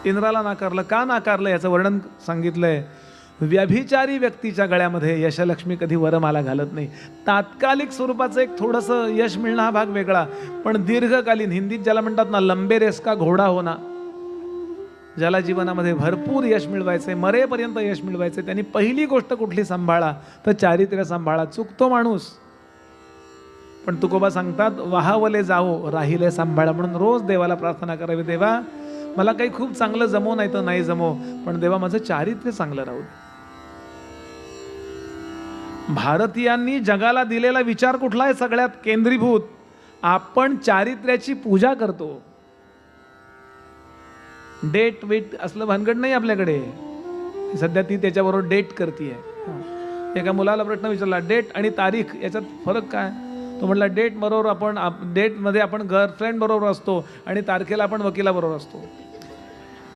इंद्राला नाकारलं. का नाकारलं याचं वर्णन सांगितलंय. व्यभिचारी व्यक्तीच्या गळ्यामध्ये यशलक्ष्मी कधी वरमाला घालत नाही. तात्कालिक स्वरूपाचं एक थोडंसं यश मिळणं हा भाग वेगळा, पण दीर्घकालीन, हिंदीत ज्याला म्हणतात ना लंबे रेस का घोडा होना, ज्याला जीवनामध्ये भरपूर यश मिळवायचंय, मरेपर्यंत यश मिळवायचंय, त्यांनी पहिली गोष्ट कुठली सांभाळा तर चारित्र्य सांभाळा. चुकतो माणूस, पण तुकोबा सांगतात वाहावले जाओ राहिले सांभाळा. म्हणून रोज देवाला प्रार्थना करावी, देवा मला काही खूप चांगलं जमो नाही तर नाही जमो, पण देवा माझं चारित्र्य चांगलं राहू दे. भारतीयांनी जगाला दिलेला विचार कुठला आहे सगळ्यात केंद्रीभूत? आपण चारित्र्याची पूजा करतो. डेट वेट असलं भानगड नाही आपल्याकडे. सध्या ती त्याच्याबरोबर डेट करतीये. एका मुलाला प्रश्न विचारला, डेट आणि तारीख याच्यात फरक काय? तो म्हटला डेट बरोबर आपण, डेटमध्ये आपण गर्लफ्रेंड बरोबर असतो आणि तारखेला आपण वकिलाबरोबर असतो.